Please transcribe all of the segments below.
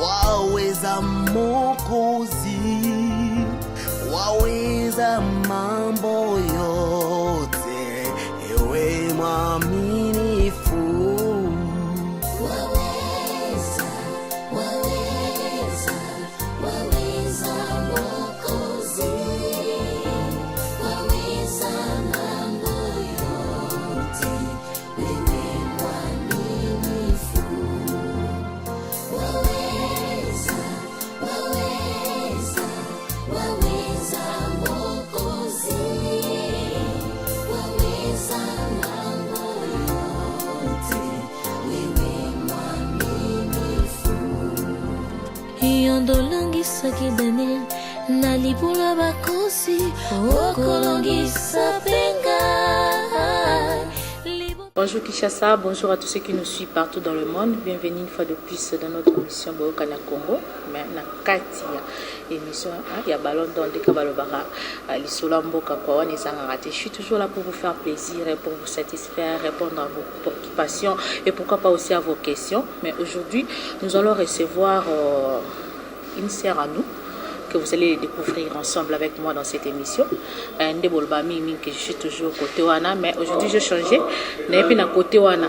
waweza Mwokozi, waweza mambo yote, ewe mwaminifu. Waweza Mwokozi, waweza mambo yote, ewe mwaminifu. Waweza Mwokozi, waweza mambo yote, wewe mwaminifu. Yondolongisaki Daniel na libula bakosi okolongisa penga. Bonjour Kinshasa, bonjour à tous ceux qui nous suivent partout dans le monde. Bienvenue une fois de plus dans notre émission Boyoka na Congo. Mais na kati ya émission ya Ballon d'Or de Kabalobara Lisola Mboka kwa wana ezanga raté. Je suis toujours là pour vous faire plaisir et pour vous satisfaire, répondre à vos préoccupations et pourquoi pas aussi à vos questions. Mais aujourd'hui, nous allons recevoir une sœur à nous que vous allez découvrir ensemble avec moi dans cette émission. Que je suis toujours côté wana, mais aujourd'hui je changé. Et puis na côté wana,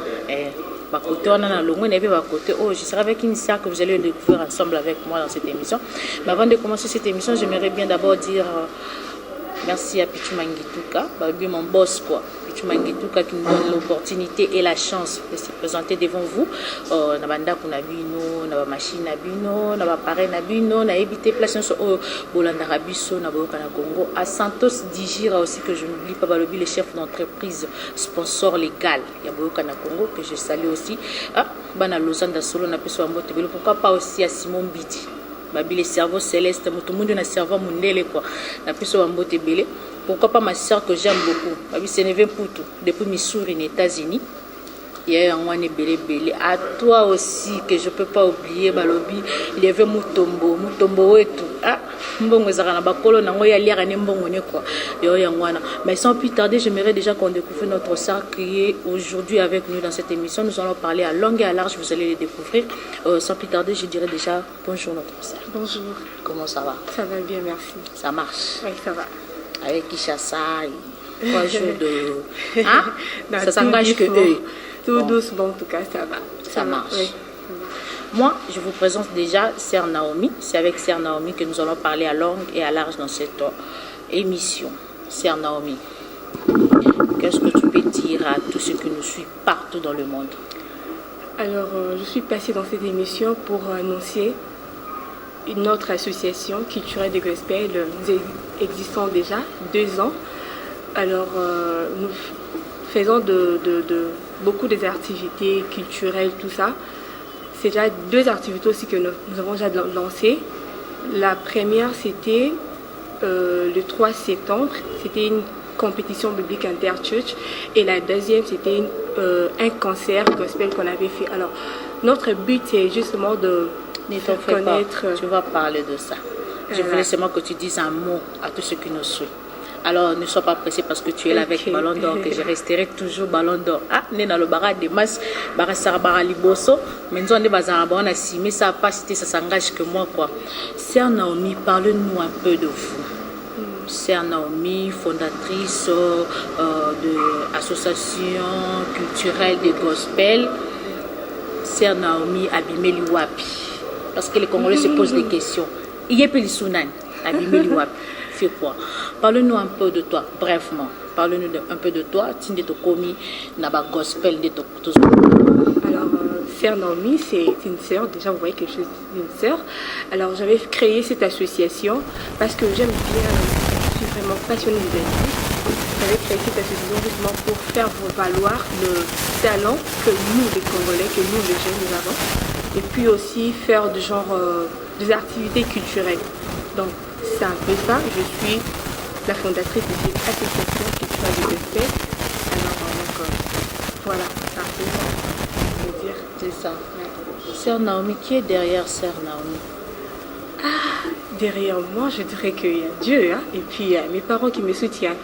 côté wana na longo, et puis côté je serai avec une sœur que vous allez découvrir ensemble avec moi dans cette émission. Mais avant de commencer cette émission, j'aimerais bien d'abord dire merci à Pichu Mangituka, mon boss quoi. Pichu Mangituka qui nous donne l'opportunité et la chance de se présenter devant vous. Na banda kuna bino, na ba machine na bino, na ba appareil na bino, na éviter place sur Bolanda Rabiso na Boyoka na Congo. À Santos Digira aussi que je n'oublie pas Balobi, le chef d'entreprise sponsor légal ya Boyoka na Congo que je salue aussi. Bana Lausanne da Solo na peso mbote belo, pourquoi pas aussi à Simon Biti. Babi le cerveau céleste, tout le monde a un cerveau mundele quoi. La plus souvent mbote belé. Pourquoi pas ma soeur que j'aime beaucoup. Babi Sénévé Poutou depuis Missouri, aux États-Unis. Il y a un belé belé. À toi aussi que je peux pas oublier Balobi. Il y avait Mutombo et tout. Mbongo zakana bakolo nango ya liara ne mbongo ne quoi. Yo yangwana. Mais sans plus tarder, j'aimerais déjà qu'on découvre notre sœur qui est aujourd'hui avec nous dans cette émission. Nous allons parler à longue et à large, vous allez les découvrir. Sans plus tarder, je dirais déjà bonjour notre sœur. Bonjour. Comment ça va? Ça va bien, merci. Ça marche? Oui, ça va. Avec Kinshasa, 3 jours de... Hein? Ça s'engage que eux. Tout doucement, en tout cas, ça va. Ça marche. Oui. Moi, je vous présente déjà Sœur Naomi. C'est avec Sœur Naomi que nous allons parler à longue et à large dans cette émission. Sœur Naomi, qu'est-ce que tu peux dire à tous ceux qui nous suivent partout dans le monde? Alors, je suis passée dans cette émission pour annoncer une autre association culturelle de gospel. Nous existons déjà 2 ans. Alors, nous faisons beaucoup des activités culturelles, tout ça. C'est déjà 2 activités aussi que nous avons déjà lancées. La première, c'était le 3 septembre. C'était une compétition biblique interchurch. Et la deuxième, c'était un concert gospel qu'on avait fait. Alors, notre but, c'est justement de connaître... Tu vas parler de ça. Je voulais seulement que tu dises un mot à tous ceux qui nous suivent. Alors, ne sois pas pressé parce que tu es là avec Ballon d'Or, que je resterai toujours Ballon d'Or. Né dans le barrage de masse, barrage liboso, mais nous on est basé à Bon assis, mais ça n'a pas cité, ça s'engage que moi quoi. Sœur Naomi, parle-nous un peu de vous. Sœur Naomi, fondatrice de l'association culturelle de gospel. Sœur Naomi, Abimeli Wapi. Parce que les Congolais se posent des questions. Yepeli Sunan, Abimeli Wapi. Fais quoi? Parle-nous un peu de toi, brièvement. Parle-nous un peu de toi. Tinde to komi naba gospel de to. Alors, Sœur Naomi, c'est une sœur. Déjà, vous voyez que je suis une sœur. Alors, j'avais créé cette association parce que j'aime bien, je suis vraiment passionnée des artistes. J'avais créé cette association justement pour faire valoir le talent que nous, les Congolais, que nous, les jeunes, nous avons. Et puis aussi faire du genre des activités culturelles. Donc, c'est un peu ça. Je suis la fondatrice de cette association culturelle de gospel. Alors, donc, voilà, c'est un peu ça, je veux dire. C'est ça. Ouais. Sœur Naomi, qui est derrière Sœur Naomi? Derrière moi, je dirais qu'il y a Dieu, hein, et puis mes parents qui me soutiennent.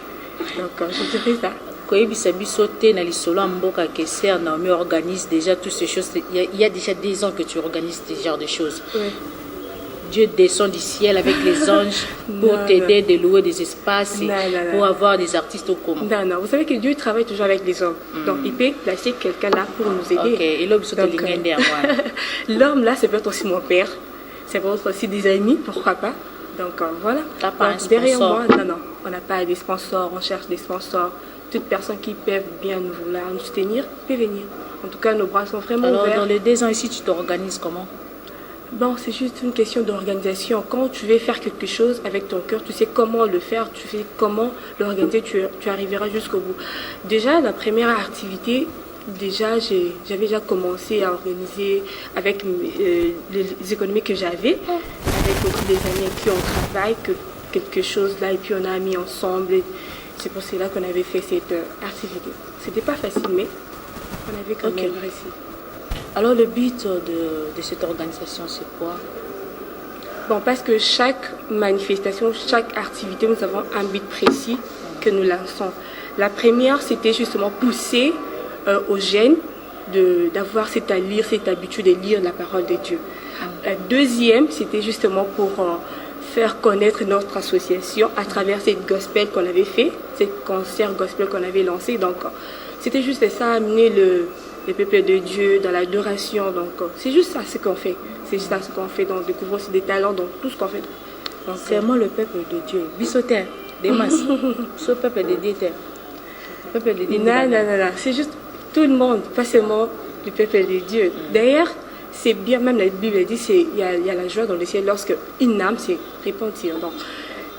Donc, je dirais ça. koyebisa biso te na lisolo ya mboka que Sœur Naomi organise déjà toutes ces choses. Il y a déjà des ans que tu organises ce genre de choses. Oui. Dieu descend du ciel avec les anges pour Non, t'aider de louer des espaces et Non, non, non. pour avoir des artistes au commun. Non, non, vous savez que Dieu travaille toujours avec les hommes. Donc, il peut placer quelqu'un là pour nous aider. Ok, et là, biso Donc, tolingende ya mwana. l'homme là, c'est peut-être aussi mon père. C'est peut-être aussi des amis, pourquoi pas. Donc, voilà. T'as pas Donc, un derrière sponsor? moi, non, non, on n'a pas des sponsors, on cherche des sponsors. Toute personne qui peut bien nous vouloir nous soutenir peut venir. En tout cas, nos bras sont vraiment Alors, ouverts. dans les 2 ans ici, tu t'organises comment? Bon, c'est juste une question d'organisation. Quand tu veux faire quelque chose avec ton cœur, tu sais comment le faire, tu sais comment l'organiser, tu arriveras jusqu'au bout. Déjà, la première activité, j'avais déjà commencé à organiser avec les économies que j'avais, avec aussi des amis avec qui on travaille, quelque chose là, et puis on a mis ensemble. C'est pour cela qu'on avait fait cette activité. C'était pas facile, mais on avait quand même réussi. Alors, le but de cette organisation, c'est quoi? Bon, parce que chaque manifestation, chaque activité, nous avons un but précis que nous lançons. La première, c'était justement pousser aux jeunes d'avoir cette habitude de lire la parole de Dieu. La deuxième, c'était justement pour faire connaître notre association à travers cette gospel qu'on avait fait, cette concert gospel qu'on avait lancé. Donc, c'était juste ça, amener le peuple de Dieu dans l'adoration. Donc, c'est juste ça ce qu'on fait. C'est juste ça ce qu'on fait. Donc, découvrir aussi des talents dans tout ce qu'on fait. Donc, C'est moi le peuple de Dieu. Bisoter, des masses. Ce peuple de Dieu. Peuple de Dieu. non, non, non, non. C'est juste tout le monde, pas seulement le peuple de Dieu. D'ailleurs, c'est bien, même la Bible dit, il y a la joie dans le ciel lorsque une âme s'est repentir. Donc,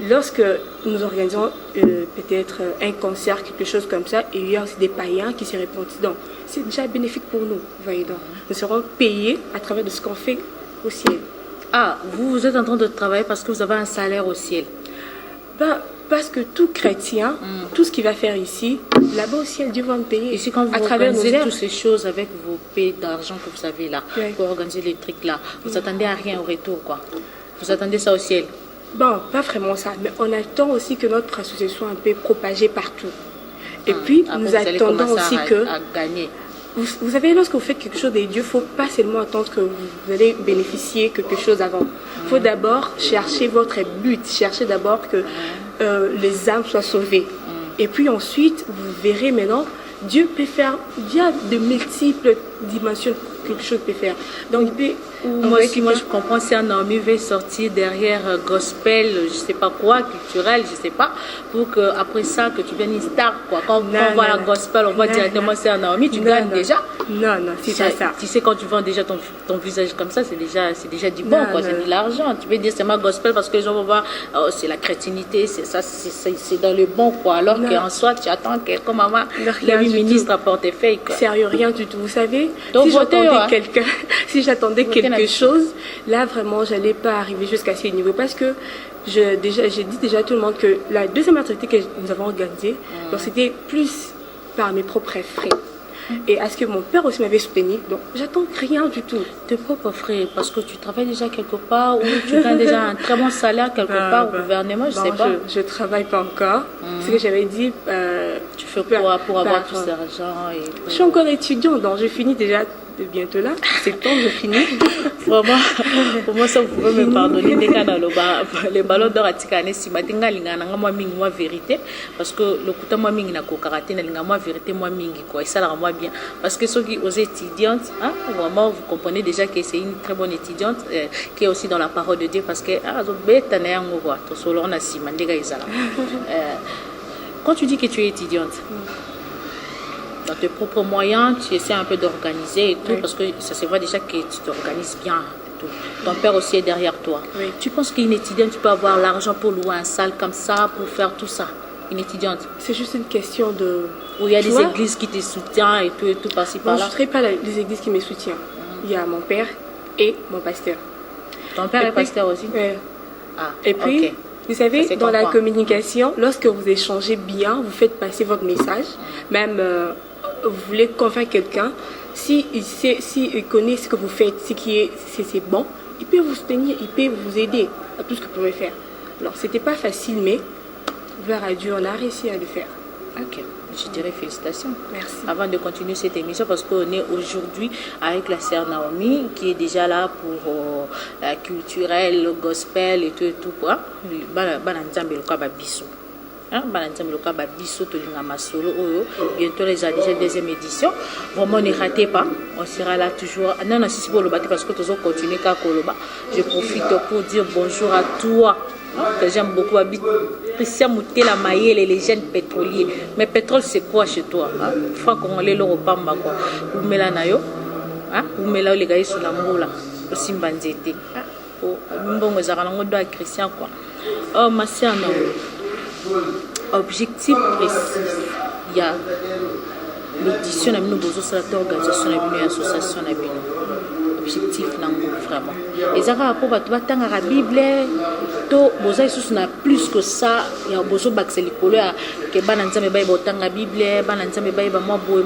lorsque nous organisons peut-être un concert, quelque chose comme ça, et il y a aussi des païens qui se repentent. Donc, c'est déjà bénéfique pour nous. Voyez donc, nous serons payés à travers de ce qu'on fait au ciel. Ah, vous êtes en train de travailler parce que vous avez un salaire au ciel. Ben, parce que tout chrétien, tout ce qu'il va faire ici, là-bas au ciel, Dieu va me payer. Ici, quand vous à travers nos organisez œuvres. toutes ces choses avec vos payes d'argent que vous avez là, Oui. pour organiser les trucs là, vous attendez à rien au retour, quoi. Vous attendez ça au ciel. Bon, pas vraiment ça, mais on attend aussi que notre association soit un peu propagée partout. Et puis, Après, nous vous allez attendons commencer aussi que... à gagner. Vous savez, lorsque vous faites quelque chose de Dieu, il ne faut pas seulement attendre que vous allez bénéficier quelque chose avant. Il faut d'abord chercher votre but, chercher d'abord que les âmes soient sauvées. Et puis ensuite, vous verrez maintenant, Dieu peut faire, il y a de multiples dimensions quelque chose peut faire. Donc, il peut... Moi aussi, moi je comprends si un homme veut sortir derrière gospel, je sais pas quoi, culturel, je sais pas, pour que après ça que tu viennes une star quoi. Quand on voit la gospel, on voit directement c'est un homme, tu gagnes déjà. Non, non, c'est pas ça. Tu sais quand tu vends déjà ton visage comme ça, c'est déjà du bon quoi, c'est de l'argent. Tu peux dire c'est ma gospel parce que les gens vont voir, oh, c'est la chrétienté, c'est ça, c'est dans le bon quoi. Alors qu'en soi tu attends que comme maman, le ministre à portefeuille quoi. Sérieux, rien du tout. Vous savez, donc, si j'attendais quelqu'un, si j'attendais quelque chose, là vraiment, j'allais pas arriver jusqu'à ce niveau parce que j'ai dit déjà à tout le monde que la deuxième activité que nous avons organisée, donc c'était plus par mes propres frais. Et à ce que mon père aussi m'avait soutenu, donc j'attends rien du tout. Tes propres frais, parce que tu travailles déjà quelque part ou tu gagnes déjà un très bon salaire quelque part au gouvernement, je sais pas. Je travaille pas encore. Ce que j'avais dit. Tu fais quoi pour avoir tout cet argent et... Je suis encore étudiante, donc je finis déjà bientôt là. Septembre, je finis. Vraiment, pour moi, ça vous pouvez me pardonner. Dès qu'on a le ballon d'or à Tikane, si ma tinga lingana moi mingi moi vérité, parce que le coup moi mingi na kokarate na linga moi vérité moi mingi quoi. Et ça la moi bien, parce que ceux qui aux étudiantes, hein, vraiment vous comprenez déjà que c'est une très bonne étudiante qui est aussi dans la parole de Dieu, parce que ah zo beta na yango quoi. To solo on a si mandega izala. Quand tu dis que tu es étudiante. Dans tes propres moyens, tu essaies un peu d'organiser et tout, parce que ça se voit déjà que tu t'organises bien. Tout. Ton père aussi est derrière toi. Oui. Tu penses qu'une étudiante, tu peux avoir l'argent pour louer une salle comme ça, pour faire tout ça? Une étudiante? C'est juste une question de... Où il y a des églises qui te soutiennent et tout par-ci par-là. Je ne serai pas les églises qui me soutiennent. Il y a mon père et mon pasteur. Ton père est pasteur aussi? Oui. Ah, et puis... okay. Vous savez, dans la communication, lorsque vous échangez bien, vous faites passer votre message, même vous voulez convaincre quelqu'un, s'il connaît ce que vous faites, c'est bon, il peut vous soutenir, il peut vous aider à tout ce que vous pouvez faire. Alors, c'était pas facile, mais, gloire à Dieu, on a réussi à le faire. Ok. je dirais félicitations. Merci. Avant de continuer cette émission, parce qu'on est aujourd'hui avec la sœur Naomi, qui est déjà là pour la culturelle, le gospel et tout et tout. Bientôt les a déjà deuxième édition. Vraiment ne ratez pas, on sera là toujours. Non, non, si c'est pour le bâtir parce que tous continuer qu'à Koloba. Je profite pour dire bonjour à toi. Que j'aime beaucoup Christian Moutela Mayele, les jeunes pétroliers. Mais pétrole c'est quoi chez toi? Franc congolais le repamba quoi. Vous mettez nayo, vous mettez les gars sur la moula, au Simbanzete. Oh, bon aux arango de Christian quoi. Oh ma sœur non. Objectif précis. Il y a l'édition de nos beaux organisation de l'association de objectif vraiment. Et ça va pour la Bible, to boza isu na plus que ça, il y a besoin d'accès l'école que bananzame baï botan la Bible, bananzame baï ba moi boy.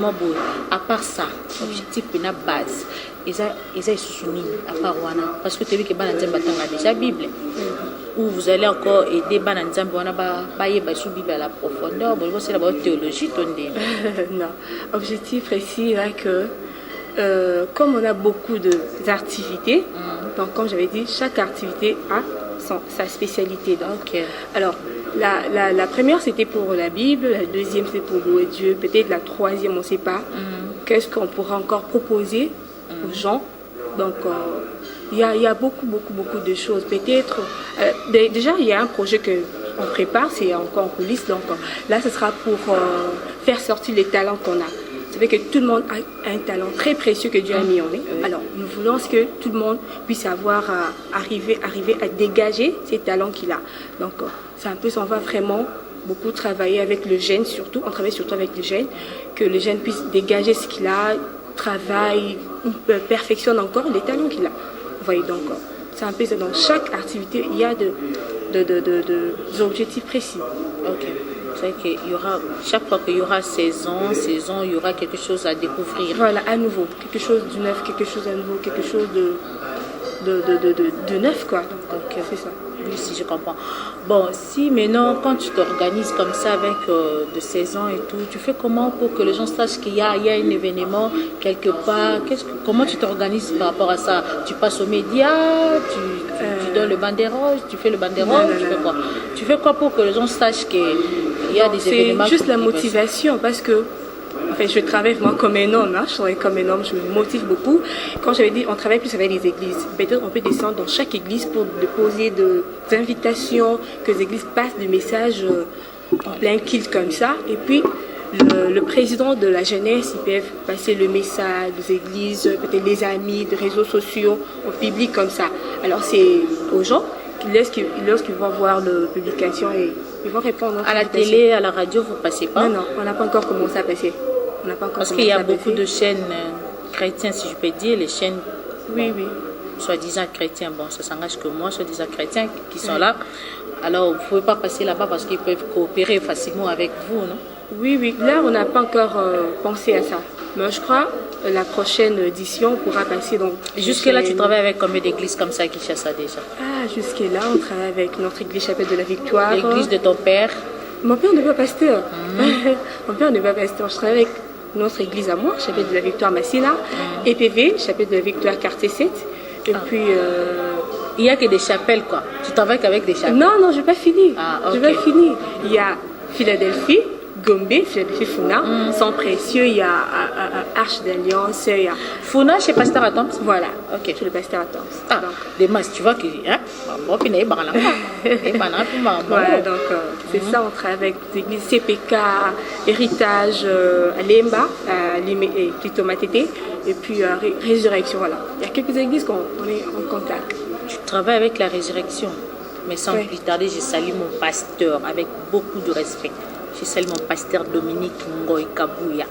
À part ça, objectif na base. Et ça isu suni à part wana parce que tu veux que bananzame batanga déjà Bible. Où vous allez encore aider bananzame wana ba yeba sous Bible à la profondeur, bon c'est la théologie tondé. Non, objectif précis là que comme on a beaucoup d'activités, donc comme j'avais dit, chaque activité a sa spécialité. Donc, alors, la première c'était pour la Bible, la deuxième c'est pour louer Dieu, peut-être la troisième on ne sait pas. Qu'est-ce qu'on pourra encore proposer aux gens? Donc, il y a beaucoup de choses. Peut-être, déjà il y a un projet qu'on prépare, c'est encore en coulisses. Donc là, ce sera pour faire sortir les talents qu'on a. C'est vrai que tout le monde a un talent très précieux que Dieu a mis en lui. Alors, nous voulons que tout le monde puisse arriver à dégager ces talents qu'il a. Donc, c'est un peu ça, on va vraiment beaucoup travailler avec le jeune, surtout. On travaille surtout avec le jeune, que le jeune puisse dégager ce qu'il a, travaille, perfectionne encore les talents qu'il a. Vous voyez, donc, c'est un peu ça. Dans chaque activité, il y a des objectifs précis. Ok. C'est qu'il y aura, chaque fois qu'il y aura saison, il y aura quelque chose à découvrir. Voilà, à nouveau, quelque chose de neuf, quelque chose à nouveau, quelque chose de neuf, quoi. Donc, c'est ça. Oui, si je comprends. Bon, si maintenant, quand tu t'organises comme ça avec de saison et tout, tu fais comment pour que les gens sachent qu'il y a un événement quelque part? Comment tu t'organises par rapport à ça? Tu passes aux médias, tu donnes le banderole, tu fais le banderole, tu fais quoi? Tu fais quoi pour que les gens sachent qu'il y a des événements? C'est juste la motivation, parce que enfin, je travaille vraiment comme un homme, je travaille comme un homme, je me motive beaucoup. Quand j'avais dit, on travaille plus avec les églises. Peut-être on peut descendre dans chaque église pour déposer des invitations, que les églises passent des messages en plein kilt comme ça. Et puis, le président de la jeunesse, ils peuvent passer le message des églises, peut-être les amis, des réseaux sociaux, au public comme ça. Alors, c'est aux gens lorsqu'ils vont voir la publication et ils vont répondre. À la télé, à la radio, vous ne passez pas? Non, on n'a pas encore commencé à passer. Parce qu'il y a beaucoup de chaînes chrétiennes, si je peux dire, les chaînes, oui, soi-disant chrétiens, bon, ça s'engage que moi, soi-disant chrétiens qui sont là. Alors, vous ne pouvez pas passer là-bas parce qu'ils peuvent coopérer facilement avec vous, non? Oui, là, on n'a pas encore pensé à ça. Mais je crois que la prochaine édition pourra passer. Jusque-là, tu travailles avec combien d'églises comme ça qui chassent ça déjà? Jusque-là, on travaille avec notre église Chapelle de la Victoire. L'église de ton père? Mon père n'est pas pasteur. Mon père n'est pas pasteur. Je travaille avec notre église à moi, Chapelle de la Victoire Massina, EPV, Chapelle de la Victoire Quartier 7. Et puis... Il n'y a que des chapelles, quoi. Tu travailles qu'avec des chapelles? Non, je n'ai pas fini. Okay. Je n'ai pas fini. Il y a Philadelphie, Gombe, Philadelphie Funa, Sans Précieux, il y a Arche d'Alliance, il y a... Funa chez Pasteur Atoms? Voilà, ok. Chez le Pasteur Atoms. Des masses, tu vois que... Voilà, donc c'est ça, on travaille avec l'église CPK, Héritage, à Lemba, à Clitomatete, et puis Résurrection, voilà. Il y a quelques églises qu'on est en contact. Tu travailles avec la Résurrection, mais sans plus tarder, je salue mon pasteur avec beaucoup de respect. Je salue mon pasteur Dominique Ngoy Kabouya.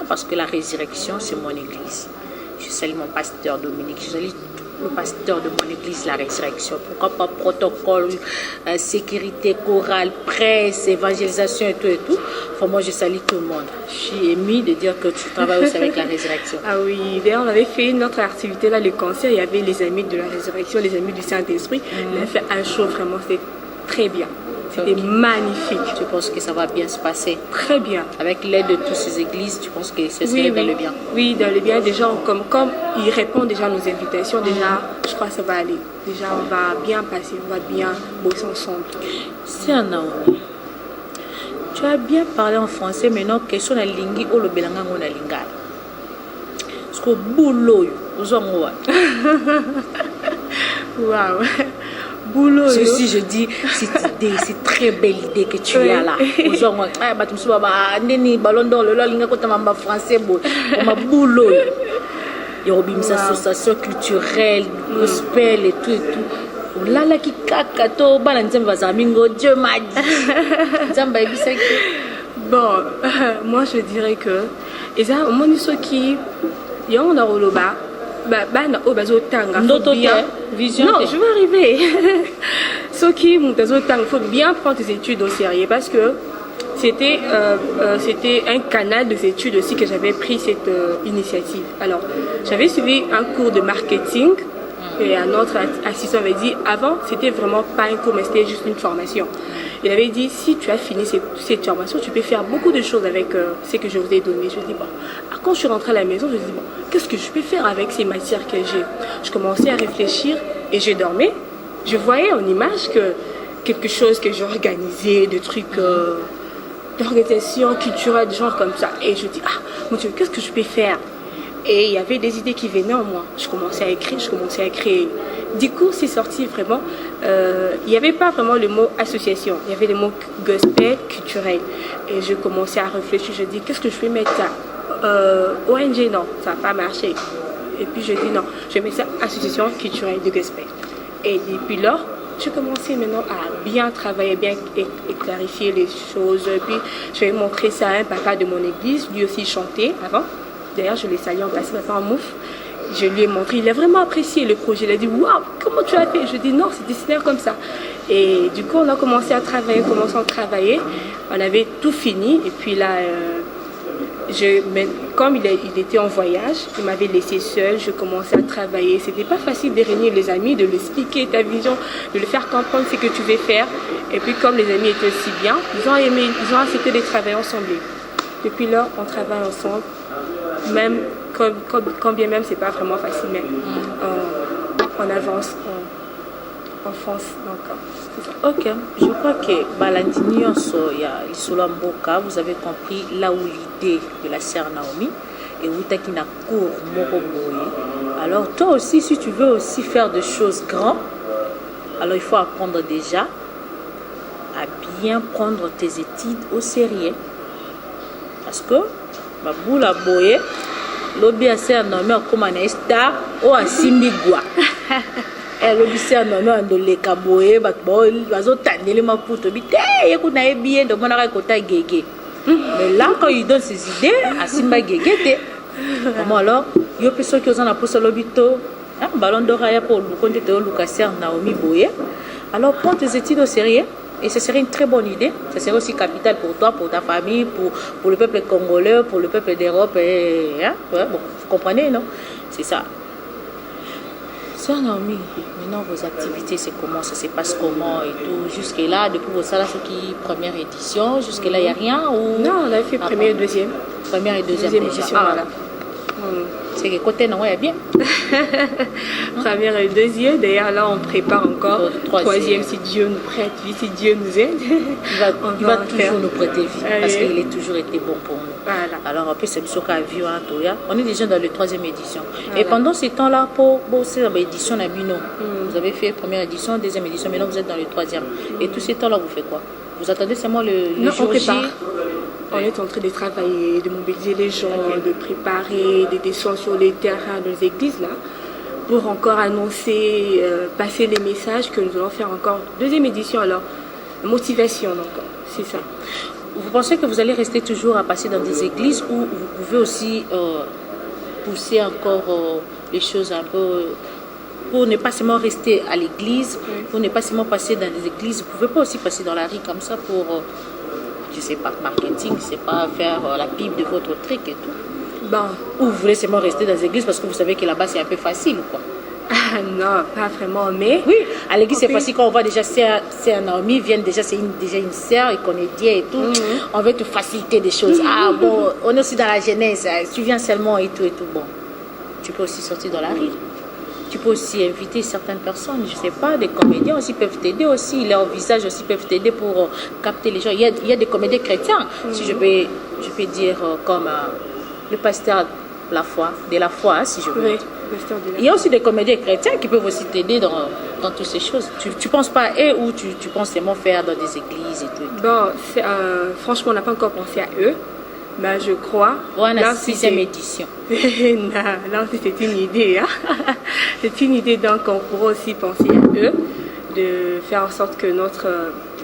Parce que la Résurrection, c'est mon église. Je salue mon pasteur Dominique. Je salue le pasteur de mon église, la Résurrection. Pourquoi pas protocole, sécurité chorale, presse, évangélisation et tout. Enfin, moi, je salue tout le monde. Je suis émue de dire que tu travailles aussi avec la Résurrection. Ah oui, d'ailleurs, on avait fait notre activité là, le concert. Il y avait les amis de la Résurrection, les amis du Saint-Esprit. On a fait un show, vraiment, c'était très bien. C'était magnifique. Tu penses que ça va bien se passer? Très bien. Avec l'aide de toutes ces églises, tu penses que ce serait dans le bien? Oui, dans le bien. Déjà, comme ils répondent déjà à nos invitations, déjà, je crois que ça va aller. Déjà, on va bien passer, on va bien bosser ensemble. C'est un Naomi. Tu as bien parlé en français, maintenant, question na lingi ou le belanga na lingala. Parce que boulot, vous en avez. Waouh. Boulot. Ceci, je dis, c'est très belle idée que tu as là. Vous en avez. Ah, bah, tu me souviens, bah, neni, ballon d'or, le linga quand tu as français, bon, comme boulot. Il y a une association culturelle, gospel et tout et tout. Là, là, qui kakato, bah, Dieu m'a dit. Bon, moi je dirais que, et ça, au moins, ceux qui, il y a un roloba, vision. Non, je vais arriver. Ceux qui, il faut bien prendre tes études au sérieux parce que c'était un canal des études aussi que j'avais pris cette initiative. Alors, j'avais suivi un cours de marketing. Et un autre assistant avait dit, avant, c'était vraiment pas un cours, mais c'était juste une formation. Il avait dit, si tu as fini cette formation, tu peux faire beaucoup de choses avec ce que je vous ai donné. Je dis, bon, quand je suis rentrée à la maison, je me dis, bon, qu'est-ce que je peux faire avec ces matières que j'ai? Je commençais à réfléchir et je dormais. Je voyais en image que quelque chose que j'organisais, des trucs d'organisation culturelle, de genre comme ça. Et je dis, ah, mon Dieu, qu'est-ce que je peux faire? Et il y avait des idées qui venaient en moi. Je commençais à écrire, je commençais à créer. Du coup, c'est sorti vraiment. Il n'y avait pas vraiment le mot association. Il y avait le mot gospel, culturel. Et je commençais à réfléchir. Je dis, qu'est-ce que je vais mettre ça? ONG, non, ça n'a pas marché. Et puis je dis, non, je mets ça association culturelle de gospel. Et depuis lors, je commençais maintenant à bien travailler, bien et clarifier les choses. Et puis, je vais montrer ça à un papa de mon église. Lui aussi chantait avant. D'ailleurs, je l'ai salué en passant par Mouf. Je lui ai montré, il a vraiment apprécié le projet. Il a dit, waouh, comment tu as fait? Je dis, non, c'est dessiné comme ça. Et du coup, on a commencé à travailler, on avait tout fini. Et puis là, comme il était en voyage, il m'avait laissé seule, je commençais à travailler. C'était pas facile de réunir les amis, de lui expliquer ta vision, de lui faire comprendre ce que tu veux faire. Et puis, comme les amis étaient aussi bien, ils ont accepté de travailler ensemble. Depuis là, on travaille ensemble. Même quand bien même c'est pas vraiment facile, mais on avance en France encore. Ok, je crois que Balandini Mboka, vous avez compris là où l'idée de la sœur Naomi et où tu as cours Moroboye. Alors toi aussi, si tu veux aussi faire des choses grandes, alors il faut apprendre déjà à bien prendre tes études au sérieux. Parce que Baboula Boye, l'obi a sœur Naomi a comme un star ou un simbigua. Et l'obi sœur Naomi a le kaboye, bazo tandeli ma puto bite, écoute na bien de mon arrêt kota gege. Mais là quand il donne ses idées, à simba gege te. Alors, il y a personne qui ont la pousse l'obi to, ballon d'or à pour le compte de Lucas sœur Naomi Boye. Alors prends tes études au sérieux. Et ce serait une très bonne idée. Ce serait aussi capital pour toi, pour ta famille, pour le peuple congolais, pour le peuple d'Europe. Hein? Ouais, bon, vous comprenez, non? C'est ça. Sœur Naomi, maintenant vos activités, c'est comment? Ça se passe comment et tout? Jusque-là, depuis vos salles, c'est qui? Première édition, jusque-là, il n'y a rien ou... Non, on a fait première et deuxième. Première et deuxième édition, voilà. C'est que côté non, il y a bien. Première et deuxième, d'ailleurs là on prépare encore troisième si Dieu nous prête vie, si Dieu nous aide. Il va toujours nous prêter vie parce qu'il a toujours été bon pour nous. Voilà. Alors après c'est sûr qu'à vivre à Toya, on est déjà dans la troisième édition. Voilà. Et pendant ces temps-là, pour bosser dans l'édition Nabino, vous avez fait première édition, deuxième édition, maintenant vous êtes dans le troisième. Et tous ces temps-là, vous faites quoi? Vous attendez seulement le jour J? On est en train de travailler, de mobiliser les gens, de préparer des descentes sur les terrains de l'église là, pour encore annoncer, passer les messages que nous allons faire encore. Deuxième édition alors, motivation donc, c'est ça. Vous pensez que vous allez rester toujours à passer dans des églises ou vous pouvez aussi pousser encore les choses un peu pour ne pas seulement rester à l'église, pour ne pas seulement passer dans des églises, vous pouvez pas aussi passer dans la rue comme ça pour... je sais pas, marketing, c'est pas faire la pub de votre truc et tout. Bon. Ou vous voulez seulement rester dans les églises parce que vous savez que là-bas c'est un peu facile ou quoi? Ah non, pas vraiment, mais... Oui, à l'église, c'est Ok. facile quand on voit déjà c'est un ami, viennent déjà, c'est déjà une sœur, et qu'on est bien et tout. On veut te faciliter des choses. Ah bon, on est aussi dans la jeunesse, tu viens seulement et tout. Bon, tu peux aussi sortir dans la rue. Tu peux aussi inviter certaines personnes, je ne sais pas, des comédiens aussi peuvent t'aider aussi, leurs visages aussi peuvent t'aider pour capter les gens. Il y a des comédiens chrétiens, si je peux dire, comme le pasteur de la foi, hein, si je veux Oui, dire. pasteur de la- Il y a aussi des comédiens chrétiens qui peuvent aussi t'aider dans toutes ces choses. Tu ne penses pas à eux ou tu penses seulement faire dans des églises et tout. Bon, franchement, on n'a pas encore pensé à eux, mais je crois... Voilà, là, la si 6e c'est- édition. Non, là aussi, c'est une idée. Hein? C'est une idée, donc on pourra aussi penser à eux, de faire en sorte que notre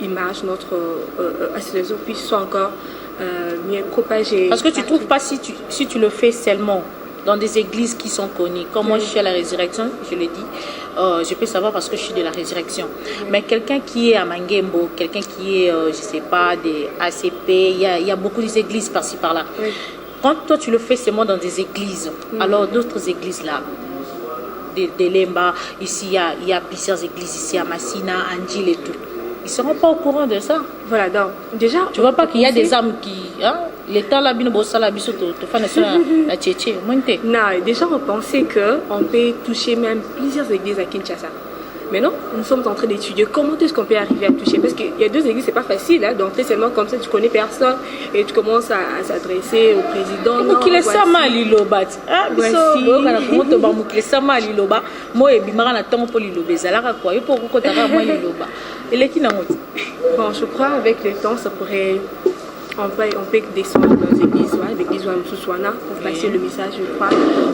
image, notre association puisse soit encore mieux propagée. Parce que tu ne trouves pas si tu le fais seulement dans des églises qui sont connues. Comme moi, je suis à la résurrection, je le dis, je peux savoir parce que je suis de la résurrection. Mais quelqu'un qui est à Mangembo, quelqu'un qui est, je ne sais pas, des ACP, il y a beaucoup d'églises par-ci, par-là. Oui. Quand toi, tu le fais seulement dans des églises, alors d'autres églises là, des Lemba, ici, il y a plusieurs églises, ici à Massina, Anjil et tout. Ils ne seront pas au courant de ça. Voilà, donc déjà... Tu vois pas qu'il y a des âmes qui... Hein, l'État là, bino bossa la biso, te fait la tchétché, monte. Non, déjà on pensait qu'on peut toucher même plusieurs églises à Kinshasa. Mais non, nous sommes en train d'étudier comment est-ce qu'on peut arriver à toucher. Parce qu'il y a 2 églises, c'est pas facile hein, d'entrer seulement comme ça, tu connais personne et tu commences à s'adresser au président. Non, Mukile voici. sama liloba. Ah, biso, Voici. boka na komoto ba mukile sama liloba. Mo ebimaka na tango po liloba ezalaka quoi. Yo po ko taka mo liloba. Eleki na ngoti. Bon, je crois avec le temps, ça pourrait... On peut descendre dans les églises, ouais, l'église Ouamsouswana, pour passer le message, je crois.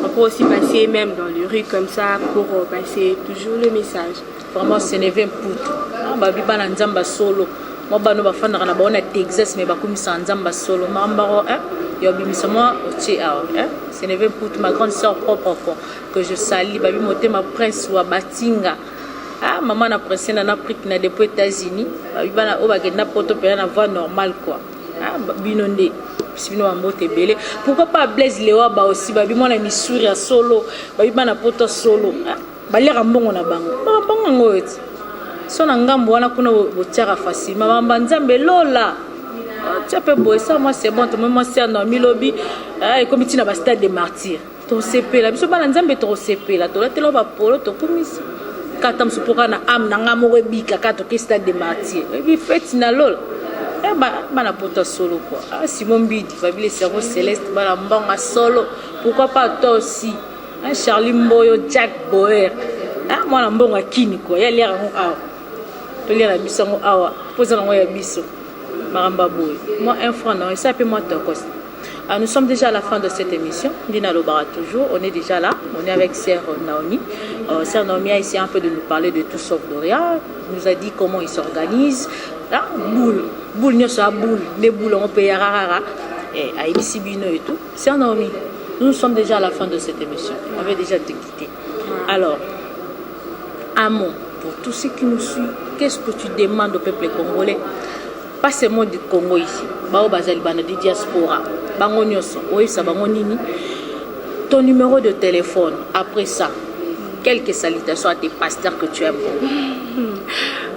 On peut aussi passer même dans les rues comme ça pour passer toujours le message. Vraiment c'est neve mputu. Ah ba biba na nzamba solo. Mo bano ba fanda na ba na Texas mais ba kumisa nzamba solo. Mamba hein. Yo bimisa moi otie ah hein. C'est neve mputu ma grande sœur propre que je salue ba bi motema prince wa Batinga. Ah maman na prince na Afrique na depuis États-Unis. Ba biba na o ba genda poto pe na voie normale quoi. Ah binonde sibino wa mbote belé. Pourquoi pas Blaise Lewa aussi ba bi mo na Missouri ya solo. Ba biba na poto solo. Ah balera mbongo na bango bango ngoeti so na ngambo wana kuna botiaka facile mama nzambe lola tia pe boye ça moi c'est bon to moi c'est na milobi et comme tina ba stade des martyrs to sepela biso bana nzambe to sepela to latelo ba polo to kumisi kata msupoka na am na ngamo webika kato ke stade des martyrs et puis fête na lola bana poto solo quoi ah Simon Bidi Fabile cerveau céleste bana mbanga solo pourquoi pas toi aussi hein, Charlie Mboyo, Jack Boer. Ah, moi, je suis kini quoi. Il y a l'air awa. Il y a la biso awa. Posez la moya biso. Maramba boy. Moi, un franc, non. Et ça, peut moi, tokos. Nous sommes déjà à la fin de cette émission. Dina Lobara toujours. On est déjà là. On est avec Sœur Naomi. Sœur Naomi a essayé un peu de nous parler de tout sauf Doria. Il nous a dit comment il s'organise. Ah, boule. Boule, nous sommes boule. Des boules, on peut y rara. Et à Ibisibino et tout. Sœur Naomi. Nous sommes déjà à la fin de cette émission. On va déjà te quitter. Alors, Amon, pour tous ceux qui nous suivent, qu'est-ce que tu demandes au peuple congolais? Pas seulement du Congo ici. Bao bazali bana di diaspora. Bango nyoso. Oui, ça bango nini. Ton numéro de téléphone. Après ça, quelques salutations à tes pasteurs que tu aimes.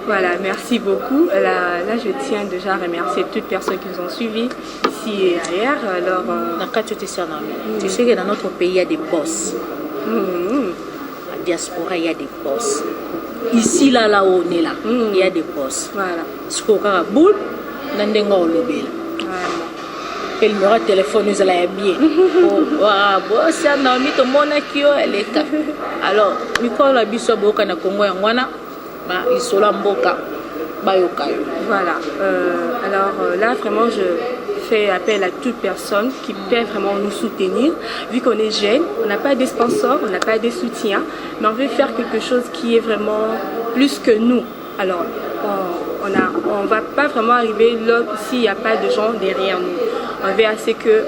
Voilà, merci beaucoup. Là, je tiens déjà à remercier toutes les personnes qui nous ont suivis ici et ailleurs. Alors, tu sais que dans notre pays, il y a des boss. La diaspora, il y a des boss. Ici, là où on est là, il y a des boss. Voilà. Ce qu'on a boule, nandenga olobela. Et le numéro de téléphone, nous allons bien. Oh, c'est Naomi, tout le monde qui est là. Alors, Nicolas la biso boka na Congo yangwana. Voilà. Alors là, vraiment, je fais appel à toute personne qui peut vraiment nous soutenir. Vu qu'on est jeune, on n'a pas de sponsors, on n'a pas de soutien, mais on veut faire quelque chose qui est vraiment plus que nous. Alors, on ne va pas vraiment arriver là s'il n'y a pas de gens derrière nous. On veut assez que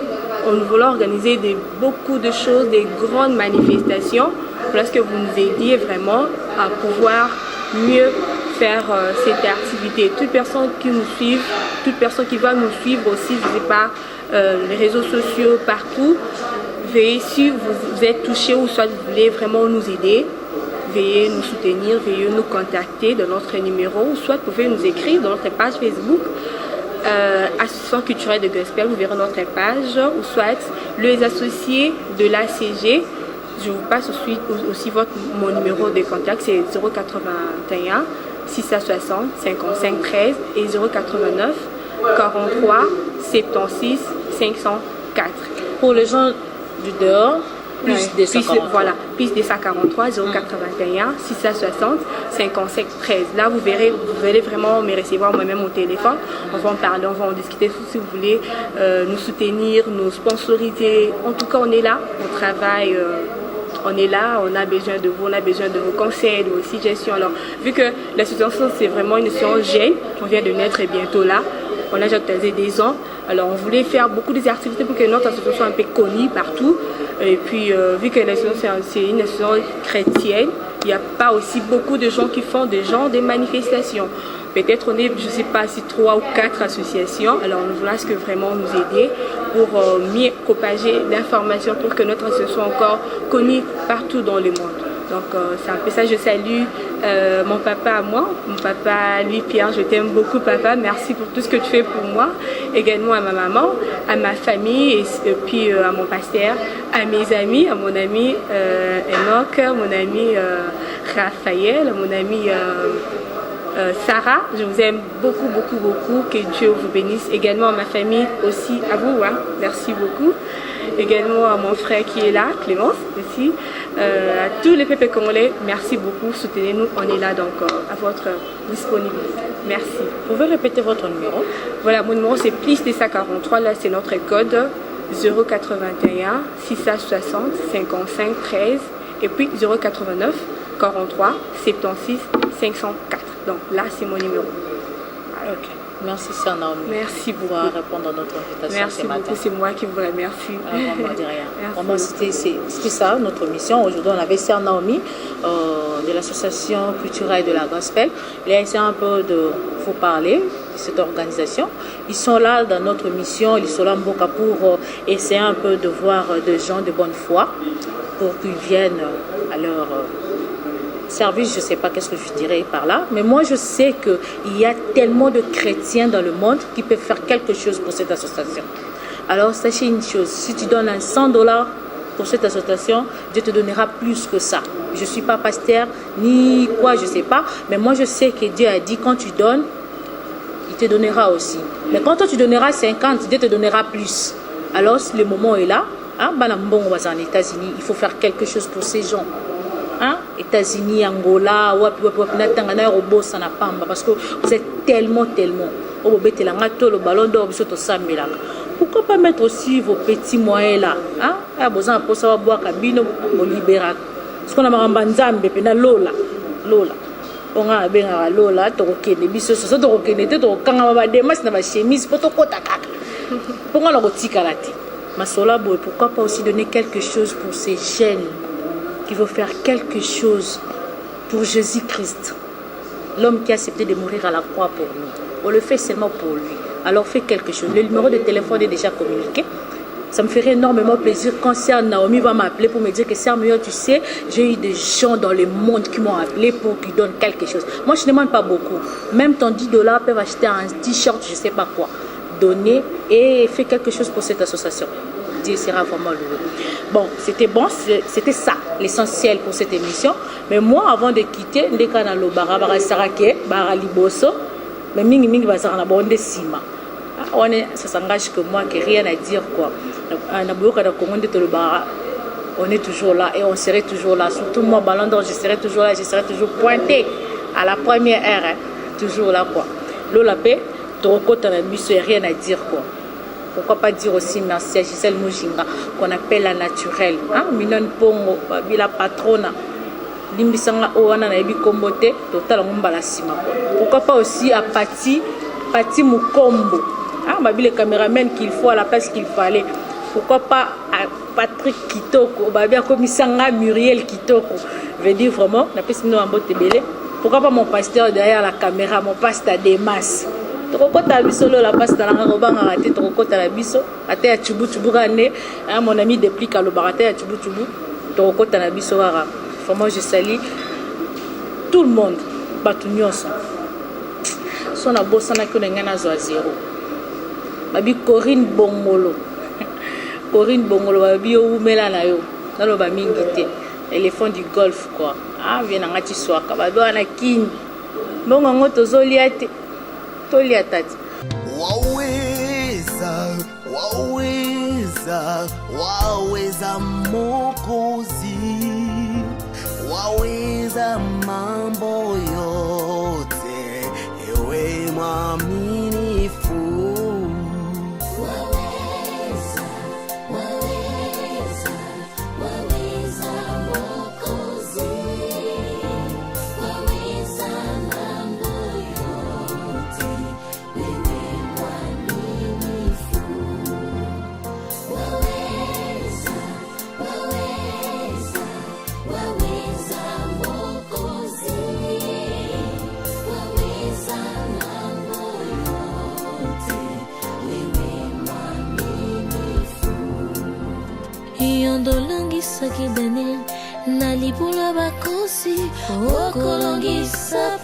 on voulait organiser beaucoup de choses, des grandes manifestations, parce que vous nous aidiez vraiment à pouvoir mieux faire cette activité. Toute personne qui nous suit, toute personne qui va nous suivre aussi, je ne sais pas, les réseaux sociaux, partout, veuillez si vous êtes touché ou soit vous voulez vraiment nous aider, veuillez nous soutenir, veuillez nous contacter dans notre numéro, ou soit vous pouvez nous écrire dans notre page Facebook, Association culturelle de Gospel, vous verrez notre page, ou soit les associés de l'ACG. Je vous passe aussi mon numéro de contact, c'est 081 660 55 13 et 089 43 76 504. Pour les gens du dehors, plus des 143. Voilà, plus des 143, 081 660 55 13. Là, vous allez vraiment me recevoir moi-même au téléphone. On va en parler, on va en discuter si vous voulez nous soutenir, nous sponsoriser. En tout cas, on est là, on travaille. On est là, on a besoin de vous, on a besoin de vos conseils, de vos suggestions. Alors, vu que l'association, c'est vraiment une association jeune, on vient de naître bientôt là, on a déjà actualisé des ans. Alors, on voulait faire beaucoup d'activités pour que notre association soit un peu connue partout. Et puis, vu que l'association, c'est une association chrétienne, il n'y a pas aussi beaucoup de gens qui font des manifestations. Peut-être on est, je ne sais pas si 3 ou 4 associations. Alors nous voulons que vraiment nous aider pour mieux propager l'information pour que notre association soit encore connue partout dans le monde. Donc c'est un peu ça. Je salue mon papa à moi, mon papa, lui Pierre, je t'aime beaucoup papa, merci pour tout ce que tu fais pour moi. Également à ma maman, à ma famille et puis à mon pasteur, à mes amis, à mon ami Enoch, mon ami Raphaël, mon ami Sarah, je vous aime beaucoup, beaucoup, beaucoup. Que Dieu vous bénisse. Également à ma famille aussi, à vous, hein. Merci beaucoup. Également à mon frère qui est là, Clémence aussi. À tous les peuples congolais, merci beaucoup. Soutenez-nous, on est là donc à votre disponibilité. Merci. Vous pouvez répéter votre numéro? Voilà, mon numéro c'est plus de 143, là c'est notre code 081 660 55 13 et puis 089 43 76 504. Donc là, c'est mon numéro. Ok. Merci, Sœur Naomi. Merci beaucoup. Pour répondre à notre invitation. Merci beaucoup. C'est moi qui vous remercie. Vraiment, de rien. Vraiment, c'était ça, notre mission. Aujourd'hui, on avait Sœur Naomi de l'association culturelle de la Gospel. Il a essayé un peu de vous parler de cette organisation. Ils sont là dans notre mission. Ils sont là Mboka pour essayer un peu de voir des gens de bonne foi pour qu'ils viennent à leur service, je ne sais pas qu'est-ce que je dirais par là, mais moi je sais qu'il y a tellement de chrétiens dans le monde qui peuvent faire quelque chose pour cette association. Alors sachez une chose, si tu donnes $100 pour cette association, Dieu te donnera plus que ça. Je ne suis pas pasteur, ni quoi, je ne sais pas, mais moi je sais que Dieu a dit quand tu donnes, il te donnera aussi. Mais quand toi tu donneras 50, Dieu te donnera plus. Alors le moment est là, hein, en États-Unis, il faut faire quelque chose pour ces gens. Hein? États-Unis, Angola, parce que vous êtes tellement. Pourquoi pas mettre aussi vos petits moyens là? Hein? Besoin pour savoir boire cabine au libéral. Parce qu'on a maramba nzambe pena lola. On a bien à lola, torokene, biso, so torokene, torokanga ba demas na ba chemise, poto kota kaka. Pourquoi on a rotikalati? Masola boy, pourquoi pas aussi donner quelque chose pour ces jeunes qui veut faire quelque chose pour Jésus-Christ, l'homme qui a accepté de mourir à la croix pour nous. On le fait seulement pour lui. Alors fais quelque chose. Le numéro de téléphone est déjà communiqué. Ça me ferait énormément plaisir quand Sœur Naomi va m'appeler pour me dire que Sœur Mio, tu sais, j'ai eu des gens dans le monde qui m'ont appelé pour qu'ils donnent quelque chose. Moi, je ne demande pas beaucoup. Même ton $10 peuvent acheter un t-shirt, je ne sais pas quoi. Donner et fais quelque chose pour cette association. Dieu sera vraiment heureux. Bon, c'était ça, l'essentiel pour cette émission. Mais moi, avant de quitter, ça s'engage que moi, que rien à dire quoi. On est toujours là et on serait toujours là. Surtout moi, Ballon d'Or, je serai toujours là, je serai toujours pointé à la première heure. Hein. Toujours là quoi. Lola paix, rien à dire quoi. Pourquoi pas dire aussi merci à Gisèle Mujinga, qu'on appelle la naturelle. Minon Pongo, la patrona. Limbisanga Oana na Ebi Kombote, total Mumbala Sima. Pourquoi pas aussi à Pati Mukombo. Le caméraman qu'il faut à la place qu'il fallait. Pourquoi pas à Patrick Kitoko, comme Sanga Muriel Kitoko. Je veux dire vraiment, pourquoi pas mon pasteur derrière la caméra, mon pasteur des masses. La passe mon ami déplique à l'obarate à Tchubou. Vraiment, je salue tout le monde bato nyonso so na bosanaki na ngai nazwa 0 babi Corinne Bongolo babi oumela na yo naloba mingi te éléphant du golf quoi vie na nga ti swaka babi wana kini mbongo ngo tozolia te tolia tati waweza Mokozi, waweza mambo yote, ewe mwaminifu. Waweza Mokozi, waweza mambo yote, wewe mwaminifu. Waweza Mokozi, waweza mambo yote, wewe mwaminifu. yondolongisaki Daniel na libula bakosi okolongisa